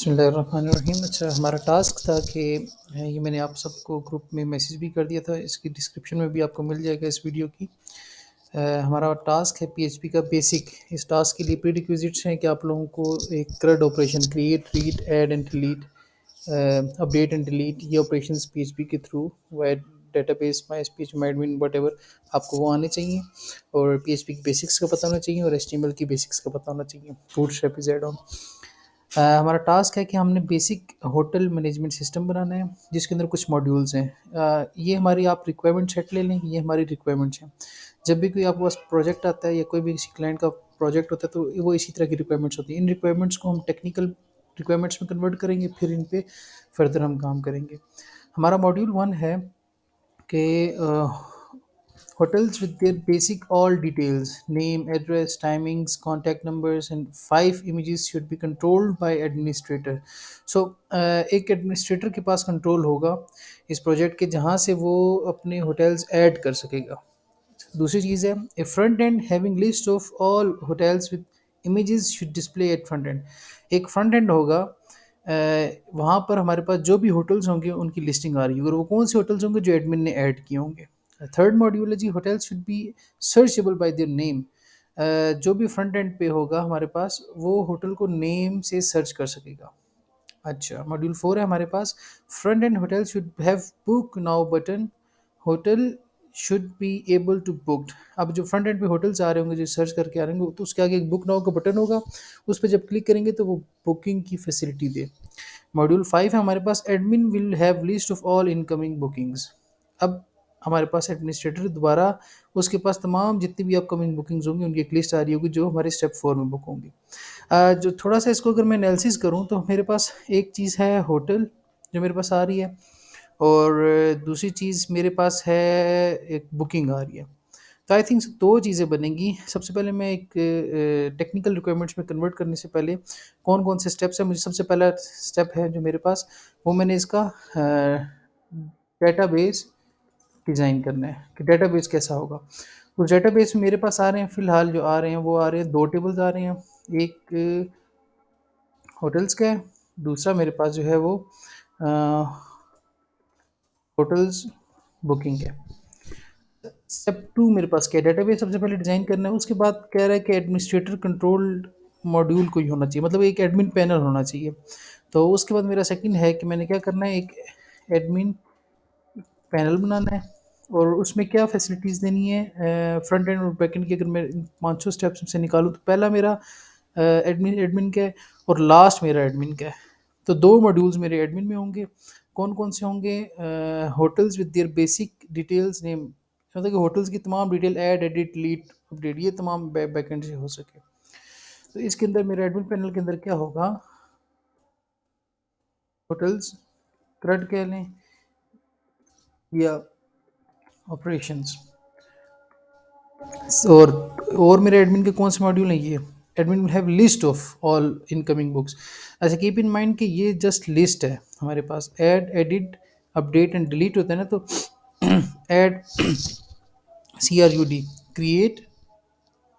बिस्मिल्लाहिर्रहमानिर्रहीम। अच्छा, हमारा टास्क था कि ये मैंने आप सबको ग्रुप में मैसेज भी कर दिया था, इसकी डिस्क्रिप्शन में भी आपको मिल जाएगा इस वीडियो की। हमारा टास्क है पीएचपी का बेसिक। इस टास्क के लिए प्री रिक्विजिट्स हैं कि आप लोगों को एक CRUD operation create, read, add and delete, update and delete, ये ऑपरेशंस पीएचपी के through via database, my speech, माइडविन, वट आपको वो आने चाहिए। और पीएचपी की बेसिक्स का पता होना चाहिए और एचटीएमएल की बेसिक्स का पता होना चाहिए। Bootstrap is add on. हमारा टास्क है कि हमने बेसिक होटल मैनेजमेंट सिस्टम बनाना है जिसके अंदर कुछ मॉड्यूल्स हैं। ये हमारी आप रिक्वायरमेंट सेट ले लें, ये हमारी रिक्वायरमेंट्स हैं। जब भी कोई आपके पास प्रोजेक्ट आता है या कोई भी किसी क्लाइंट का प्रोजेक्ट होता है तो वो इसी तरह की रिक्वायरमेंट्स होती हैं। इन रिक्वायरमेंट्स को हम टेक्निकल रिक्वायरमेंट्स में कन्वर्ट करेंगे, फिर इन पे फर्दर हम काम करेंगे। हमारा मॉड्यूल 1 है कि hotels with their basic all details, name, address, timings, contact numbers, and 5 images should be controlled by administrator. So एक एडमिनिस्ट्रेटर के पास कंट्रोल होगा इस प्रोजेक्ट के, जहाँ से वो अपने होटल्स ऐड कर सकेगा। दूसरी चीज़ है, a front end having list of all hotels with images should display at front end. एक फ्रंट एंड होगा, वहाँ पर हमारे पास जो भी होटल्स होंगे उनकी लिस्टिंग आ रही है और वो कौन से होटल्स होंगे जो एडमिन ने ऐड किए होंगे। थर्ड मॉड्यूल है जी, hotels should be searchable by their name. जो भी फ्रंट एंड पे होगा हमारे पास, वो होटल को नेम से सर्च कर सकेगा। अच्छा, मॉड्यूल 4 है हमारे पास, front end hotel should have book now button. Hotel should be able to booked. अब जो फ्रंट एंड पे होटल्स आ रहे होंगे, जो सर्च करके आ रहे होंगे, तो उसके आगे एक बुक नाउ का बटन होगा। उस पर जब क्लिक करेंगे तो वो बुकिंग की फैसिलिटी दे। मॉड्यूल 5 है हमारे पास, admin will have list of all incoming bookings. अब हमारे पास एडमिनिस्ट्रेटर दोबारा, उसके पास तमाम जितनी भी अपकमिंग बुकिंग्स होंगी उनकी एक लिस्ट आ रही होगी जो हमारे स्टेप 4 में बुक होंगी। जो थोड़ा सा इसको अगर मैं एनालिसिस करूँ तो मेरे पास एक चीज़ है होटल जो मेरे पास आ रही है, और दूसरी चीज़ मेरे पास है एक बुकिंग आ रही है। तो आई थिंक दो चीज़ें बनेंगी। सबसे पहले मैं एक टेक्निकल रिक्वायरमेंट्स में कन्वर्ट करने से पहले कौन कौन से स्टेप्स हैं, मुझे सबसे पहला स्टेप है जो मेरे पास, वो मैंने इसका डेटाबेस डिज़ाइन करना है कि डेटाबेस कैसा होगा। तो डेटाबेस में मेरे पास आ रहे हैं, फ़िलहाल जो आ रहे हैं वो आ रहे हैं, दो टेबल्स आ रहे हैं। एक होटल्स का है, दूसरा मेरे पास जो है वो होटल्स बुकिंग है। स्टेप 2 मेरे पास क्या है, डेटाबेस सबसे पहले डिज़ाइन करना है। उसके बाद कह रहा है कि एडमिनिस्ट्रेटर कंट्रोल्ड मॉड्यूल कोई होना चाहिए, मतलब एक एडमिन पैनल होना चाहिए। तो उसके बाद मेरा सेकंड है कि मैंने क्या करना है, एक एडमिन पैनल बनाना है और उसमें क्या फैसिलिटीज़ देनी है। फ्रंट एंड और बैक एंड की अगर मैं इन पाँचों स्टेप्स से निकालूँ तो पहला मेरा एडमिन एडमिन का है और लास्ट मेरा एडमिन का है। तो दो मॉड्यूल्स मेरे एडमिन में होंगे। कौन कौन से होंगे? Hotels with there basic details name, मतलब कि होटल्स की तमाम detail, add, edit, delete, update, ये तमाम बैक एंड से हो सके। तो इसके अंदर मेरे एडमिन पैनल के अंदर क्या होगा, होटल्स CRUD कह लें या ऑपरेशंस। और मेरे एडमिन के कौन से मॉड्यूल हैं ये, admin will have list of all incoming books. अच्छा, कीप इन माइंड कि ये जस्ट लिस्ट है हमारे पास। Add, edit, update and delete होता है ना, तो ऐड CRUD, क्रिएट,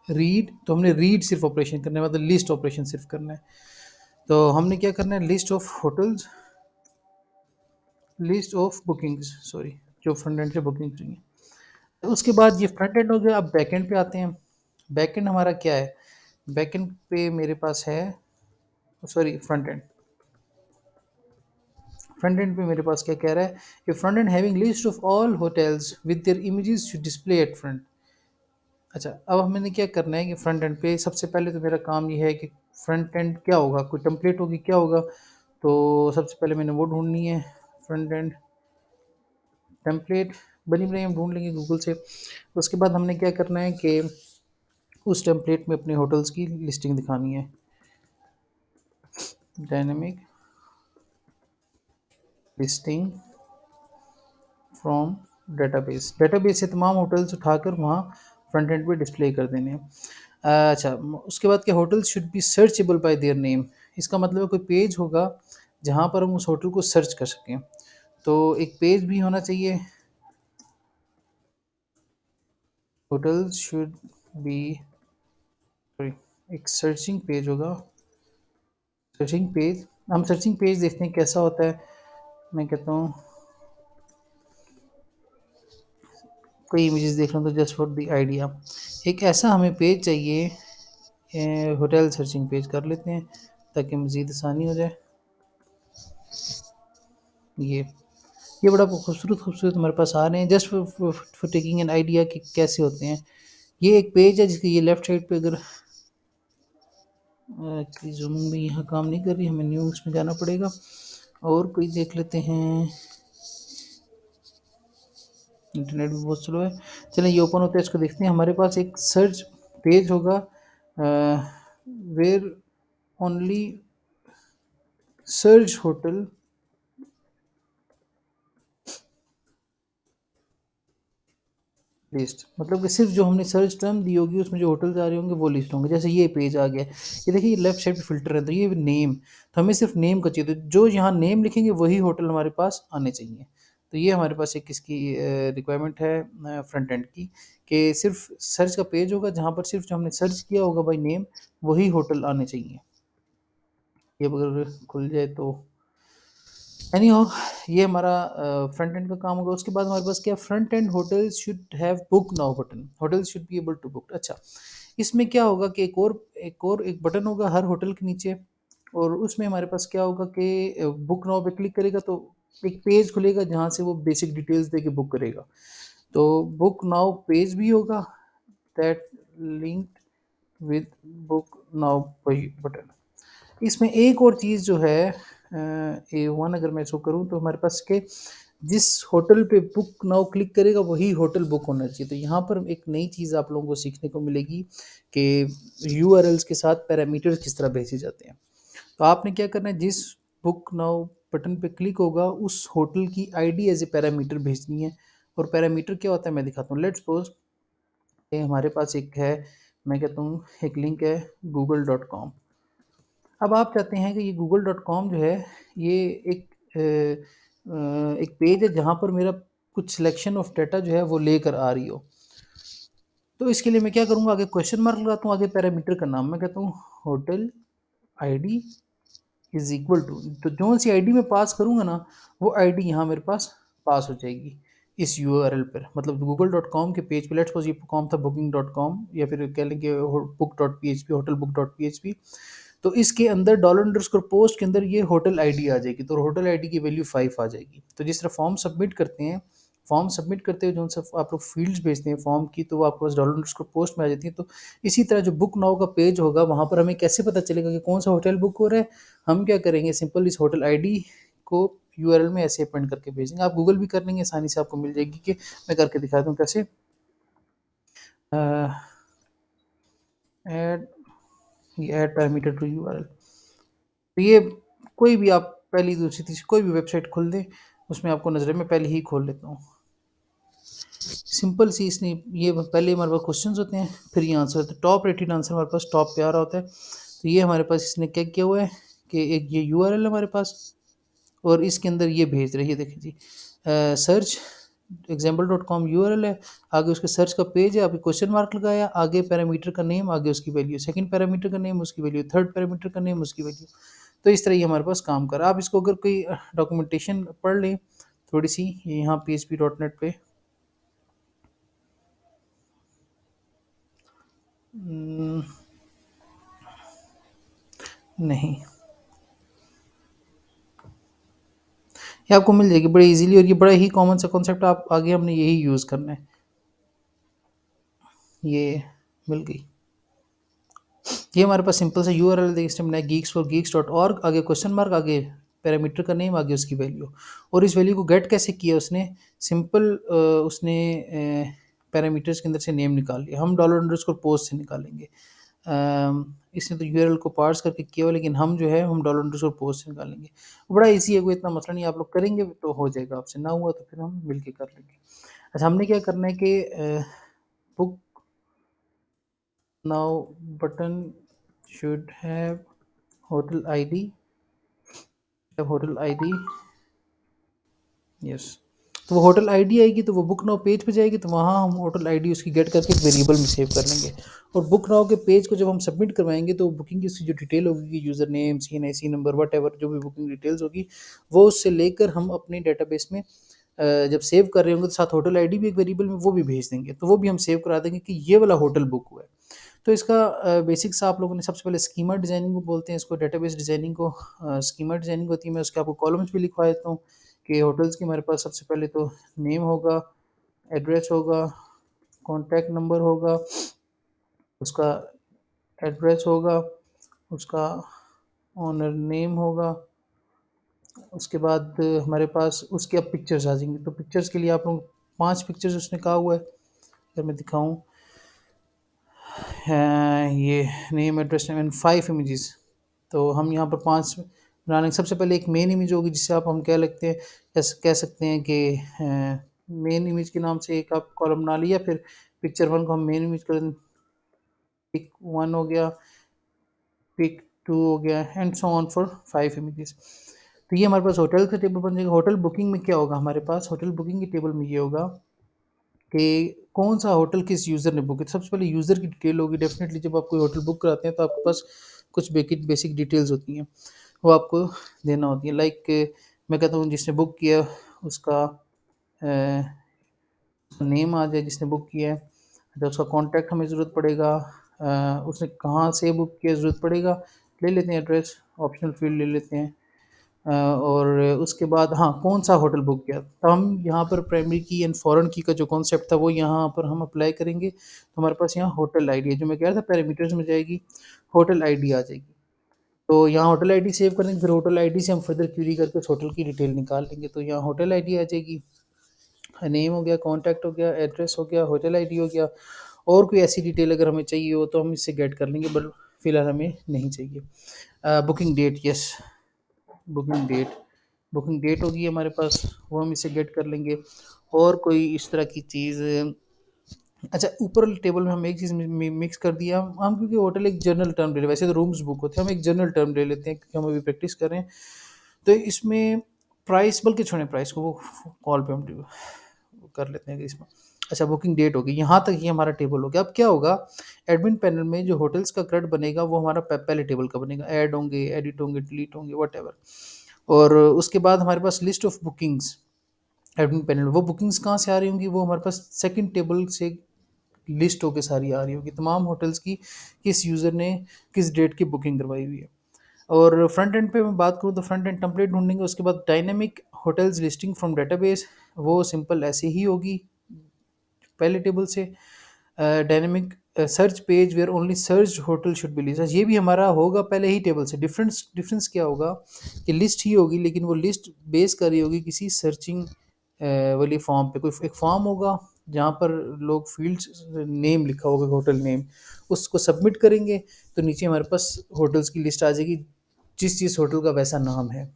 रीड, तो हमने रीड सिर्फ ऑपरेशन करना है, मतलब लिस्ट ऑपरेशन सिर्फ करना है। तो हमने क्या करना है, list of hotels, list of bookings, sorry, जो फ्रंट एंड से बुकिंग चाहिए। तो उसके बाद ये फ्रंट एंड हो गया। अब बैक एंड पे आते हैं। बैक एंड हमारा क्या है, बैक एंड पे मेरे पास है, sorry, front end. Front end पे मेरे पास क्या कह रहा है, कि front end having list of all hotels with their images should display at front. अच्छा, अब हमने क्या करना है कि फ्रंट एंड पे सबसे पहले तो मेरा काम ये है कि फ्रंट एंड क्या होगा, कोई टेम्पलेट होगी, क्या होगा। तो सबसे पहले मैंने वो ढूंढनी है, फ्रंट एंड टेम्पलेट बनी बनाई हम ढूंढ लेंगे गूगल से। उसके बाद हमने क्या करना है कि उस टेम्पलेट में अपने होटल्स की लिस्टिंग दिखानी है। Dynamic listing from database, database से तमाम होटल्स उठाकर वहाँ फ्रंट एंड पे डिस्प्ले कर देने हैं। अच्छा, उसके बाद क्या, hotel should be searchable by their name. इसका मतलब है कोई पेज होगा जहाँ पर हम उस होटल को सर्च कर सकें। तो एक पेज भी होना चाहिए, होटल शुड बी, सॉरी, एक सर्चिंग पेज होगा, सर्चिंग पेज हम सर्चिंग पेज देखते हैं कैसा होता है। मैं कहता हूँ कोई इमेजेस देख रहा हूँ तो जस्ट फॉर द आइडिया, एक ऐसा हमें पेज चाहिए, होटल सर्चिंग पेज कर लेते हैं ताकि मज़ीद आसानी हो जाए। ये ये बड़ा खूबसूरत खूबसूरत हमारे पास आ रहे हैं, just for taking an idea कि कैसे होते हैं। ये एक पेज है जिसकी ये लेफ्ट साइड पे अगर जूमिंग में यहाँ काम नहीं कर रही, हमें न्यूज़ में जाना पड़ेगा और कोई देख लेते हैं। इंटरनेट भी बहुत स्लो है। चलें ये ओपन होता है, इसको देखते हैं। हमारे पास एक सर्च पेज होगा where only search hotel list, मतलब कि सिर्फ जो हमने सर्च टर्म दी होगी उसमें जो होटल्स आ रहे होंगे वो लिस्ट होंगे। जैसे ये पेज आ गया, ये देखिए लेफ्ट साइड पे फिल्टर है, तो ये नेम, तो हमें सिर्फ नेम का चाहिए, तो जो यहाँ नेम लिखेंगे वही होटल हमारे पास आने चाहिए। तो ये हमारे पास एक इसकी रिक्वायरमेंट है फ्रंट एंड की, कि सिर्फ सर्च का पेज होगा जहाँ पर सिर्फ जो हमने सर्च किया होगा बाई नेम वही होटल आने चाहिए। ये अगर खुल जाए तो एनी हो, ये हमारा फ्रंट एंड का काम होगा। उसके बाद हमारे पास क्या, front end hotels should have book now button, hotels should be able to book. अच्छा, इसमें क्या होगा कि एक बटन होगा हर होटल के नीचे, और उसमें हमारे पास क्या होगा कि बुक नाउ पे क्लिक करेगा तो एक पेज खुलेगा जहाँ से वो बेसिक डिटेल्स दे के बुक करेगा। तो बुक नाउ पेज भी होगा that linked with book now button. इसमें एक और चीज़ जो है A1, अगर मैं इसको करूँ तो हमारे पास के जिस होटल पे बुक नाउ क्लिक करेगा वही होटल बुक होना चाहिए। तो यहाँ पर एक नई चीज़ आप लोगों को सीखने को मिलेगी कि यूआरएल्स के साथ पैरामीटर्स किस तरह भेजे जाते हैं। तो आपने क्या करना है, जिस बुक नाउ बटन पे क्लिक होगा उस होटल की आईडी एज ए पैरामीटर भेजनी है। और पैरामीटर क्या होता है मैं दिखाता हूँ। लेट्स सपोज हमारे पास एक है, मैं कहता हूँ एक लिंक है google.com। अब आप चाहते हैं कि ये google.com जो है ये एक एक पेज है जहाँ पर मेरा कुछ सिलेक्शन ऑफ डाटा जो है वो लेकर आ रही हो। तो इसके लिए मैं क्या करूँगा, आगे क्वेश्चन मार्क लगाता हूँ, आगे पैरामीटर का नाम मैं कहता हूँ hotel ID is equal to, तो जो सी आईडी मैं पास करूँगा ना वो आईडी यहाँ मेरे पास पास हो जाएगी इस यूआरएल पर। मतलब google.com के पेज पे, लेट्स सपोज ये कॉम था booking.com, या फिर कह लेंगे book.php, होटल book.php। तो इसके अंदर डॉलर अंडरस्कोर पोस्ट के अंदर ये होटल आईडी आ जाएगी, तो होटल आईडी की वैल्यू 5 आ जाएगी। तो जिस तरह फॉर्म सबमिट करते हैं, फॉर्म सबमिट करते हुए जो सब आप लोग फील्ड्स भेजते हैं फॉर्म की, तो वो आपके पास डॉलर अंडरस्कोर पोस्ट में आ जाती है। तो इसी तरह जो बुक नाउ का पेज होगा वहाँ पर हमें कैसे पता चलेगा कि कौन सा होटल बुक हो रहा है। हम क्या करेंगे, सिंपल इस होटल आईडी को यूआरएल में ऐसे अपेंड करके भेजेंगे। आप गूगल भी कर लेंगे, आसानी से आपको मिल जाएगी, कि मैं करके दिखा दूँ कैसे। ऐड ये ऐड पैरामीटर टू यूआरएल, तो ये कोई भी आप पहली दूसरी तीसरी कोई भी वेबसाइट खोल दें, उसमें आपको नज़र है। मैं पहले ही खोल लेता हूँ, सिंपल सी इसने ये पहले हमारे पास क्वेश्चंस होते हैं फिर ये आंसर होता है। टॉप रेटेड आंसर हमारे पास टॉप पे आ रहा होता है। तो ये हमारे पास इसने क्या किया हुआ है कि एक ये यूआरएल है हमारे पास, और इसके अंदर ये भेज रही है, देखिए जी सर्च example.com यूआरएल है, आगे उसके सर्च का पेज है, अभी क्वेश्चन मार्क लगाया, आगे पैरामीटर का नेम, आगे उसकी वैल्यू, सेकंड पैरामीटर का नेम उसकी वैल्यू, थर्ड पैरामीटर का नेम उसकी वैल्यू। तो इस तरह ये हमारे पास काम कर रहा है। आप इसको अगर कोई डॉक्यूमेंटेशन पढ़ लें थोड़ी सी, ये यहाँ php.net पे नहीं, ये आपको मिल जाएगी बड़े इजीली, और ये बड़ा ही कॉमन सा कॉन्सेप्ट, आप आगे हमने यही यूज़ करना है। ये मिल गई, ये हमारे पास सिंपल सा यूआरएल देखिए, इसने बनाया geeks4geeks.org, आगे क्वेश्चन मार्क, आगे पैरामीटर का नेम, आगे उसकी वैल्यू। और इस वैल्यू को गेट कैसे किया उसने, सिंपल उसने पैरामीटर्स के अंदर से नेम निकाल लिया। हम डॉलर अंडरस्कोर पोस्ट से निकालेंगे। इसने तो यूआरएल को पार्स करके किया हुआ, लेकिन हम जो है हम डॉलर अंडरस्कोर पोस्ट से निकालेंगे। बड़ा इजी है, कोई इतना मसला नहीं, आप लोग करेंगे तो हो जाएगा आपसे, ना हुआ तो फिर हम मिल के कर लेंगे। अच्छा, हमने क्या करना है कि book now button should have hotel ID, hotel ID, yes. तो वो होटल आईडी आएगी, तो वो बुक नाउ पेज पे जाएगी, तो वहाँ हम होटल आईडी उसकी गेट करके एक वेरिएबल में सेव कर लेंगे। और बुक नाउ के पेज को जब हम सबमिट करवाएंगे, तो बुकिंग की उसकी जो डिटेल होगी, user name, CNIC number, what ever जो भी बुकिंग डिटेल्स होगी, वो उससे लेकर हम अपने डेटाबेस में जब सेव कर रहे होंगे, तो साथ होटल आईडी भी एक वेरिएबल में वो भी भेज देंगे, तो वो भी हम सेव करा देंगे कि ये वाला होटल बुक हुआ है। तो इसका बेसिक सा आप लोगों ने सबसे पहले स्कीमा डिज़ाइनिंग को बोलते हैं इसको, डेटाबेस डिज़ाइनिंग को स्कीमा डिज़ाइनिंग होती है। मैं उसके आपको कॉलम्स भी लिखवा देता हूँ कि होटल्स की हमारे पास सबसे पहले तो नेम होगा, एड्रेस होगा, कॉन्टैक्ट नंबर होगा, उसका एड्रेस होगा, उसका ओनर नेम होगा, उसके बाद हमारे पास उसकी अब पिक्चर्स आ जाएंगी। तो पिक्चर्स के लिए आप लोग 5 पिक्चर्स उसने कहा हुआ है, अगर मैं दिखाऊँ, ये नेम, एड्रेस एंड 5 इमेजेस। तो हम यहाँ पर 5 बना लेंगे। सबसे पहले एक मेन इमेज होगी, जिसे आप हम कह लगते हैं, कह सकते हैं कि मेन इमेज के नाम से एक आप कॉलम बना लिया, फिर पिक्चर 1 को हम मेन इमेज कर, पिक 1 हो गया, पिक 2 हो गया, and so on for 5 images. तो ये हमारे पास होटल का टेबल बन जाएगा। होटल बुकिंग में क्या होगा हमारे पास, होटल बुकिंग के टेबल में ये होगा कि कौन सा होटल किस यूज़र ने बुक किया। सबसे पहले यूज़र की डिटेल होगी। डेफिनेटली जब आप कोई होटल बुक कराते हैं, तो आपके पास कुछ बेसिक डिटेल्स होती हैं, वो आपको देना होती है। लाइक मैं कहता हूँ जिसने बुक किया उसका नेम आ जाए, जिसने बुक किया है, तो उसका कॉन्टैक्ट हमें ज़रूरत पड़ेगा, उसने कहाँ से बुक किया ज़रूरत पड़ेगा, ले लेते हैं एड्रेस, ऑप्शनल फील्ड ले लेते हैं। और उसके बाद हाँ, कौन-सा होटल बुक किया। तो हम यहाँ पर प्राइमरी की एंड फॉरेन की का जो कॉन्सेप्ट था, वो यहाँ पर हम अप्लाई करेंगे। तो हमारे पास यहाँ होटल आईडी है, जो मैं कह रहा था पैरामीटर्स में जाएगी, होटल आईडी आ जाएगी। तो यहाँ होटल आईडी सेव कर देंगे, फिर होटल आईडी से हम फर्दर क्वेरी करके उस होटल की डिटेल निकाल लेंगे। तो यहाँ होटल आईडी आ जाएगी, नेम हो गया, कॉन्टैक्ट हो गया, एड्रेस हो गया, होटल आईडी हो गया। और कोई ऐसी डिटेल अगर हमें चाहिए हो, तो हम इससे गेट कर लेंगे, बट फिलहाल हमें नहीं चाहिए। Booking date, yes, booking date, booking date होगी हमारे पास, वो हम इसे गेट कर लेंगे। और कोई इस तरह की चीज़, अच्छा, ऊपर टेबल में हम एक चीज़ मिक्स कर दिया, हम क्योंकि होटल एक जनरल टर्म ले रहे हैं, वैसे तो रूम्स बुक होते हैं, हम एक जनरल टर्म ले लेते हैं क्योंकि हम अभी प्रैक्टिस कर रहे हैं। तो इसमें प्राइस, बल्कि छोड़ें प्राइस को, वो कॉल पे हम कर लेते हैं कि इसमें। अच्छा, बुकिंग डेट होगी, यहाँ तक ये हमारा टेबल हो गया। अब क्या होगा, एडमिन पैनल में जो होटल्स का क्रेड बनेगा, वो हमारा पहले टेबल का बनेगा, ऐड होंगे, एडिट होंगे, डिलीट होंगे, वट एवर। और उसके बाद हमारे पास list of bookings, admin panel वो बुकिंग्स कहाँ से आ रही होंगी, वो हमारे पास सेकंड टेबल से लिस्ट होके सारी आ रही होगी, तमाम होटल्स की किस यूज़र ने किस डेट की बुकिंग करवाई हुई है। और फ्रंट एंड पे मैं बात करूँ, तो फ्रंट एंड टेम्पलेट ढूंढेंगे। उसके बाद dynamic hotels listing from database, वो सिंपल ऐसे ही होगी पहले टेबल से। Dynamic search page where only search hotel should be list, ये भी हमारा होगा पहले ही टेबल से। डिफरेंस डिफरेंस क्या होगा कि लिस्ट ही होगी, लेकिन वो लिस्ट बेस कर रही होगी किसी सर्चिंग वाली फॉर्म पे। कोई एक फॉर्म होगा जहाँ पर लोग फील्ड्स नेम लिखा होगा, होटल नेम, उसको सबमिट करेंगे, तो नीचे हमारे पास होटल्स की लिस्ट आ जाएगी, जिस जिस होटल का वैसा नाम है।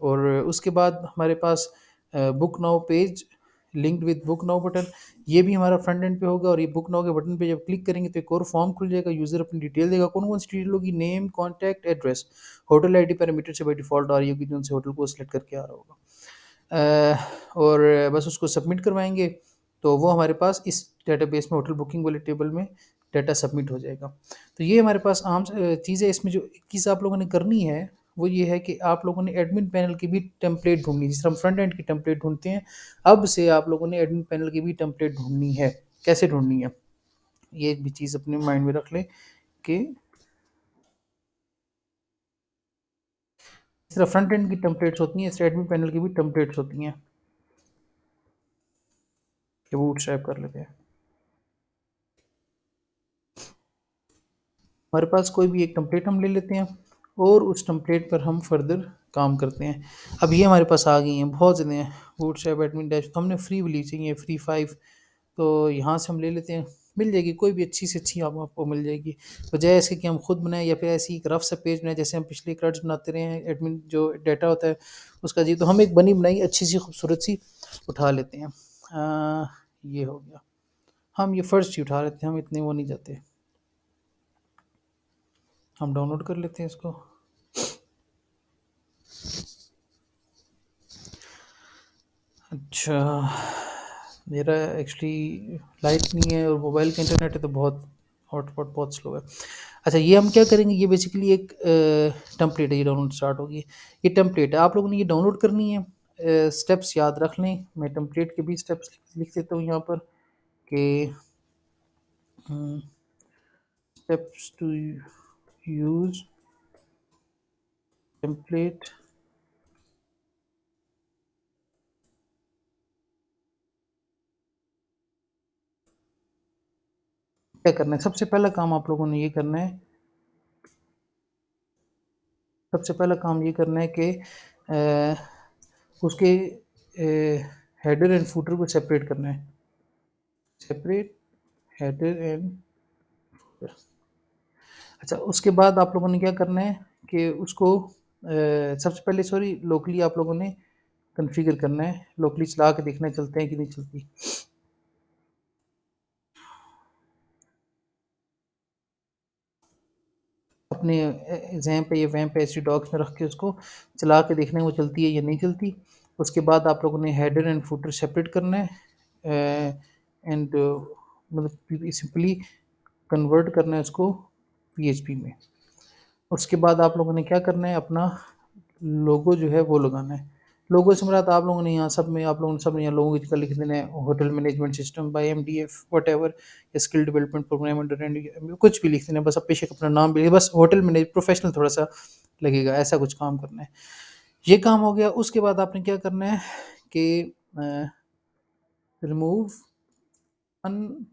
और उसके बाद हमारे पास book now page linked with book now button, ये भी हमारा फ्रंट एंड पे होगा। और ये बुक नाउ के बटन पे जब क्लिक करेंगे, तो एक और फॉर्म खुल जाएगा, यूज़र अपनी डिटेल देगा। कौन कौन सी डिटेल होगी, name, contact, address, hotel ID parameter से बाई डिफ़ॉल्ट आ रही होगी, जो उनसे होटल को सिलेक्ट करके आ रहा होगा। और बस उसको सबमिट करवाएंगे, तो वो हमारे पास इस डेटाबेस में होटल बुकिंग वाले टेबल में डाटा सबमिट हो जाएगा। तो ये हमारे पास आम चीज़ है। इसमें जो चीज़ आप लोगों ने करनी है, वो ये है कि आप लोगों ने एडमिन पैनल की भी टेम्पलेट ढूंढनी है। जिस तरह हम फ्रंट एंड की टेम्पलेट ढूंढते हैं, अब से आप लोगों ने एडमिन पैनल की भी टेम्पलेट ढूंढनी है। कैसे ढूंढनी है, ये भी चीज़ अपने माइंड में रख लें कि इस तरह फ्रंट एंड की टेम्पलेट्स होती हैं, इस तरह एडमिन पैनल की भी टेम्पलेट्स होती हैं। ये बूट स्ट्रैप कर लेते हैं। हमारे पास कोई भी एक टेम्पलेट हम ले लेते हैं, और उस टेम्पलेट पर हम फर्दर काम करते हैं। अब ये हमारे पास आ गई हैं, बहुत ज़्यादा हैं। बूटस्ट्रैप एडमिन डैश, तो हमने फ्री वाली चाहिए, फ्री 5। तो यहाँ से हम ले लेते हैं, मिल जाएगी कोई भी अच्छी से अच्छी, आपको मिल जाएगी। बजाय इसके कि हम खुद बनाएं, या फिर ऐसी एक रफ सा पेज बनाएं जैसे हम पिछले कार्ड्स बनाते रहे हैं, एडमिन जो डाटा होता है उसका जी। तो हम एक बनी बनाई अच्छी सी खूबसूरत सी उठा लेते हैं। ये हो गया, हम ये फर्स्ट ही उठा लेते हैं, हम इतने वो नहीं जाते। हम डाउनलोड कर लेते हैं इसको। अच्छा, मेरा एक्चुअली लाइट नहीं है और मोबाइल का इंटरनेट है तो बहुत हॉटस्पॉट बहुत स्लो है। अच्छा, ये हम क्या करेंगे, ये बेसिकली एक टेम्पलेट है, ये डाउनलोड स्टार्ट होगी। ये टेम्पलेट है, आप लोगों ने ये डाउनलोड करनी है। स्टेप्स याद रख लें, मैं टेम्पलेट के भी स्टेप्स लिख देता हूँ यहाँ पर कि स्टेप्स टू यूज़ टेम्पलेट। क्या करना है, सबसे पहला काम आप लोगों ने ये करना है, सबसे पहला काम ये करना है कि उसके हेडर एंड फूटर को सेपरेट करना है। सेपरेट हेडर एंड, अच्छा उसके बाद आप लोगों ने क्या करना है कि उसको सबसे पहले सॉरी लोकली आप लोगों ने कॉन्फ़िगर करना है। लोकली चला के देखना है चलते हैं कि नहीं चलती। अपने ज़ैम पे या वैम पे एचडी डॉक्स में रख के उसको चला के देखना है वो चलती है या नहीं चलती। उसके बाद आप लोगों ने हेडर एंड फुटर सेपरेट करना है एंड मतलब सिंपली कन्वर्ट करना है उसको पीएचपी में। उसके बाद आप लोगों ने क्या करना है, अपना लोगो जो है वो लगाना है। लोगो से मुराद आप लोगों ने यहाँ सब में, आप लोगों ने सब ने यहाँ लोगों की जगह लिख देना है hotel management system by MDF whatever, या skill development program under and कुछ भी लिख देना है, बस अब बेशक अपना नाम भी लिखे, बस होटल मैनेज प्रोफेशनल थोड़ा सा लगेगा, ऐसा कुछ काम करना है। ये काम हो गया। उसके बाद आपने क्या करना है कि remove on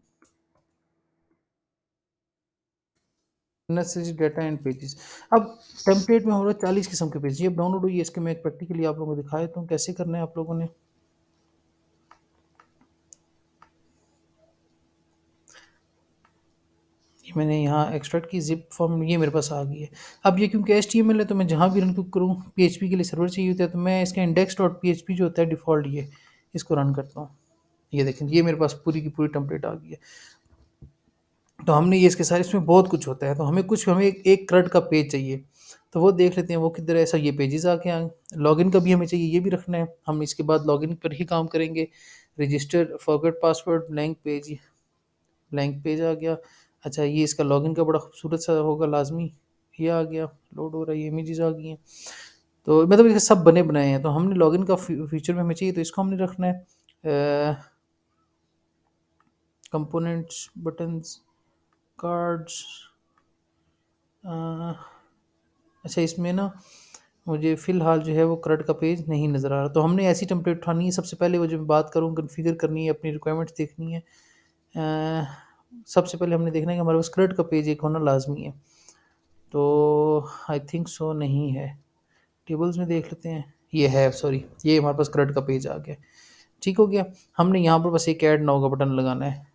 necessary data and pages. अब टेम्पलेट में हो रहा है 40 किस्म के पेज, ये अब डाउनलोड हुई है, इसके मैं एक प्रैक्टिकली आप लोगों को दिखा देता हूँ कैसे करना है आप लोगों ने। ये मैंने यहाँ एक्सट्रैक्ट की जिप फॉर्म, ये मेरे पास आ गई है। अब ये क्योंकि HTML है तो मैं जहाँ भी रन करूँ, PHP के लिए सर्वर चाहिए होता है तो मैं इसका इंडेक्स डॉट PHP जो होता है डिफ़ॉल्ट, ये इसको रन करता हूँ। ये देखें, ये मेरे पास पूरी की पूरी टेम्पलेट आ गई है। तो हमने ये इसके सारे, इसमें बहुत कुछ होता है तो हमें एक क्रड का पेज चाहिए, तो वो देख लेते हैं वो किधर है। ऐसा ये पेजेस आके आए, लॉगिन का भी हमें चाहिए, ये भी रखना है। हम इसके बाद लॉगिन पर ही काम करेंगे। Register forget password blank page आ गया। अच्छा, ये इसका लॉगिन का बड़ा खूबसूरत सा होगा लाजमी, ये आ गया, लोड हो रहा है, ये इमेजेस आ गई हैं। तो मतलब ये सब बने बनाए हैं, तो हमने लॉगिन का फीचर में हमें चाहिए तो इसको हमने रखना है। Components, buttons, cards. अच्छा, इसमें ना मुझे फ़िलहाल जो है वो CRUD का पेज नहीं नज़र आ रहा, तो हमने ऐसी टेम्पलेट उठानी है। सबसे पहले वो जो मैं बात करूँ कॉन्फ़िगर करनी है, अपनी रिक्वायरमेंट्स देखनी है। सबसे पहले हमने देखना है कि हमारे पास CRUD का पेज एक होना लाज़मी है। तो आई थिंक सो नहीं है, टेबल्स में देख लेते हैं। ये है, सॉरी, ये हमारे पास CRUD का पेज आ गया। ठीक हो गया। हमने यहाँ पर बस एक ऐड नाउ का बटन लगाना है,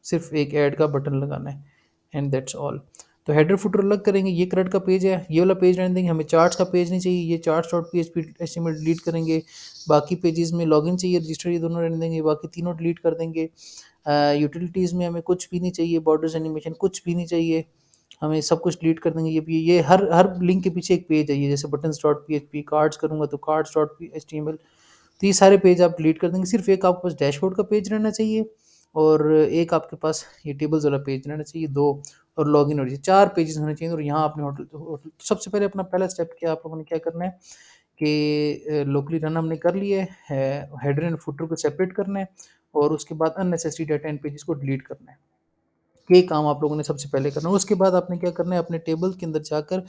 सिर्फ एक ऐड का बटन लगाना है एंड दैट्स ऑल। तो हेडर फुटर अलग करेंगे, ये CRUD का पेज है, ये वाला पेज रहने देंगे, हमें चार्ट्स का पेज नहीं चाहिए, ये charts dot P H P HTML delete करेंगे। बाकी पेजेस में लॉगिन चाहिए, रजिस्टर, ये दोनों रहने देंगे, बाकी तीनों डिलीट कर देंगे। यूटिलिटीज़ में हमें कुछ भी नहीं चाहिए, बॉर्डर्स एनिमेशन कुछ भी नहीं चाहिए, हमें सब कुछ डिलीट कर देंगे। ये भी, ये हर हर लिंक के पीछे एक पेज है, ये जैसे buttons dot P H P, cards करूँगा तो कार्ड्स डॉट HTML, तो ये सारे पेज आप डिलीट कर देंगे। सिर्फ एक आपके पास डैशबोर्ड का पेज रहना चाहिए और एक आपके पास ये टेबल्स वाला पेज रहना चाहिए, दो, और लॉगिन होनी चाहिए, 4 पेजेस होने चाहिए। और यहाँ आपने होटल सबसे पहले अपना पहला स्टेप क्या आप लोगों ने क्या करना है कि लोकली रन हमने कर लिया है, हेडर एंड फुटर को सेपरेट करना है और उसके बाद अननेसेसरी डाटा एंड पेजेस को डिलीट करना है। ये काम आप लोगों ने सबसे पहले करना है। उसके बाद आपने क्या करना है, अपने टेबल के अंदर जाकर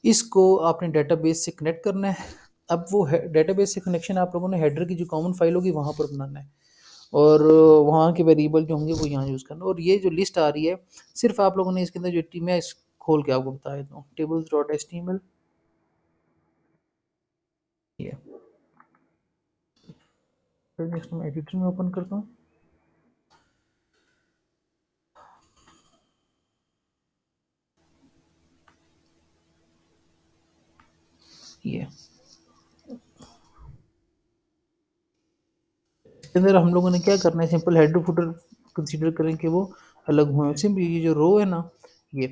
इसको आपने डेटाबेस से कनेक्ट करना है। अब वो डेटाबेस से कनेक्शन आप लोगों ने हेडर की जो कॉमन फाइल होगी वहाँ पर बनाना है और वहाँ के वेरिएबल जो होंगे वो यहाँ यूज़ करना है। और ये जो लिस्ट आ रही है, सिर्फ आप लोगों ने इसके अंदर जो टीम है, इस खोल के आपको बता देता हूँ, टेबल्स डॉट HTML, ये फिर नेक्स्ट मैं एडिटर में ओपन करता हूँ। ये इसके अंदर हम लोगों ने क्या करना है, सिंपल हेडर फुटर कंसीडर करें कि वो अलग हुए। सिंपल ये जो रो है ना, ये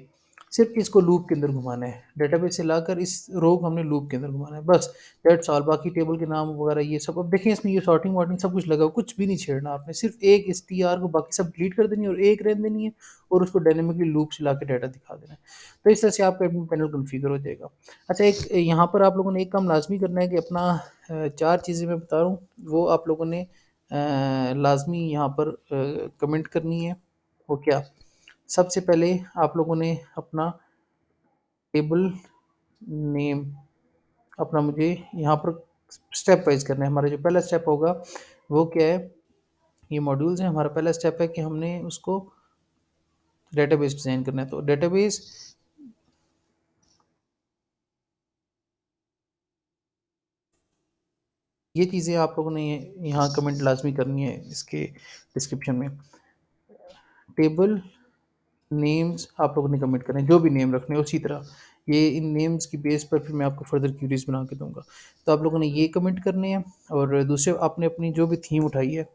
सिर्फ इसको लूप के अंदर घुमाना है, डेटाबेस से लाकर इस रो को हमने लूप के अंदर घुमाना है, बस दैट्स ऑल। बाकी टेबल के नाम वगैरह ये सब, अब देखें इसमें ये सॉर्टिंग वार्टिंग सब कुछ लगा हुआ, कुछ भी नहीं छेड़ना आपने, सिर्फ एक इस टी आर को बाकी सब डिलीट कर देनी है और एक रहने देनी है, और उसको डायनेमिकली लूप चला के डाटा दिखा देना है। तो इस तरह से आपका एडमिन पैनल कॉन्फ़िगर हो जाएगा। अच्छा, एक यहाँ पर आप लोगों ने एक काम लाजमी करना है कि अपना चार चीज़ें मैं बता रहा हूँ वो आप लोगों ने लाजमी यहाँ पर कमेंट करनी है। वो क्या? सबसे पहले आप लोगों ने अपना टेबल नेम अपना मुझे यहाँ पर स्टेप वाइज करना है। हमारा जो पहला स्टेप होगा वो क्या है? ये मॉड्यूल्स हैं। हमारा पहला स्टेप है कि हमने उसको डेटाबेस डिज़ाइन करना है। तो डेटाबेस, ये चीज़ें आप लोगों ने यहाँ कमेंट लाजमी करनी है इसके डिस्क्रिप्शन में। टेबल नेम्स आप लोगों ने कमेंट करने हैं, जो भी नेम रखने हैं उसी तरह। ये इन नेम्स की बेस पर फिर मैं आपको फर्दर क्यूरीज बना के दूंगा। तो आप लोगों ने ये कमेंट करने हैं, और दूसरे आपने अपनी जो भी थीम उठाई है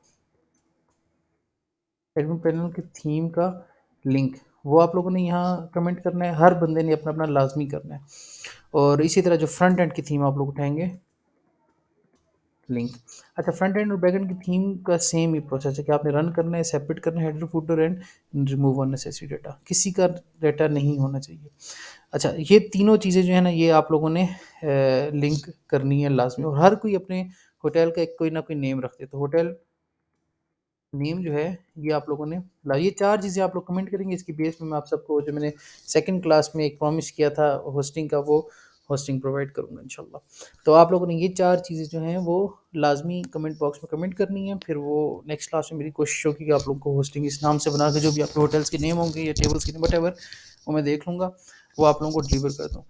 एडमिन पैनल की थीम का लिंक, वो आप लोगों ने यहाँ कमेंट करना है। हर बंदे ने अपना अपना लाजमी करना है। और इसी तरह जो फ्रंट एंड की थीम आप लोग उठाएंगे लिंक। अच्छा, फ्रंट एंड और बैक एंड की थीम का सेम ही प्रोसेस है कि आपने रन करना है, सेपरेट करना है header footer and remove unnecessary data, किसी का डाटा नहीं होना चाहिए। अच्छा, ये तीनों चीज़ें जो है ना ये आप लोगों ने लिंक करनी है लाजमी। और हर कोई अपने होटल का एक कोई ना कोई नेम रखते, तो होटल नेम जो है ये आप लोगों ने ये चार चीज़ें आप लोग कमेंट करेंगे। इसकी बेस में मैं आप सबको जो मैंने सेकंड क्लास में एक प्रॉमिस किया था होस्टिंग का, वो होस्टिंग प्रोवाइड करूँगा इंशाल्लाह। तो आप लोगों ने ये चार चीज़ें जो हैं वो लाजमी कमेंट बॉक्स में कमेंट करनी है। फिर वो नेक्स्ट क्लास में मेरी कोशिश होगी कि आप लोग को होस्टिंग इस नाम से बना के जो भी आपके होटल्स के नेम होंगे या टेबल्स के नेम वट, वो मैं देख लूँगा, वो आप लोगों को डिलीवर कर दूँ।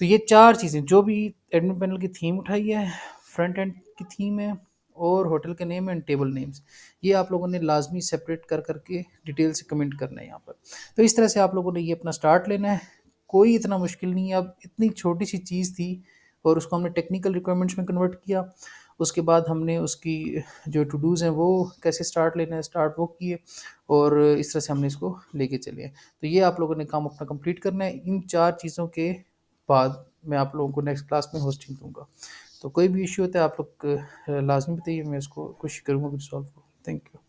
तो ये चार चीज़ें जो भी एडमिन पैनल की थीम उठाई है, फ्रंट एंड की थीम है, और होटल के नेम एंड टेबल नेम्स, ये आप लोगों ने लाजमी सेपरेट कर करके डिटेल से कमेंट करना है यहाँ पर। तो इस तरह से आप लोगों ने ये अपना स्टार्ट लेना है। कोई इतना मुश्किल नहीं है। अब इतनी छोटी सी चीज़ थी और उसको हमने टेक्निकल रिक्वायरमेंट्स में कन्वर्ट किया। उसके बाद हमने उसकी जो टू डूज़ हैं वो कैसे स्टार्ट लेना है स्टार्ट वो किए, और इस तरह से हमने इसको लेके चले हैं। तो ये आप लोगों ने काम अपना कंप्लीट करना है। इन चार चीज़ों के बाद मैं आप लोगों को नेक्स्ट क्लास में होस्टिंग दूँगा। तो कोई भी इश्यू होता है आप लोग लाज़मी बताइए, मैं इसको कोशिश करूँगा कि सॉल्व करूँ। Thank you.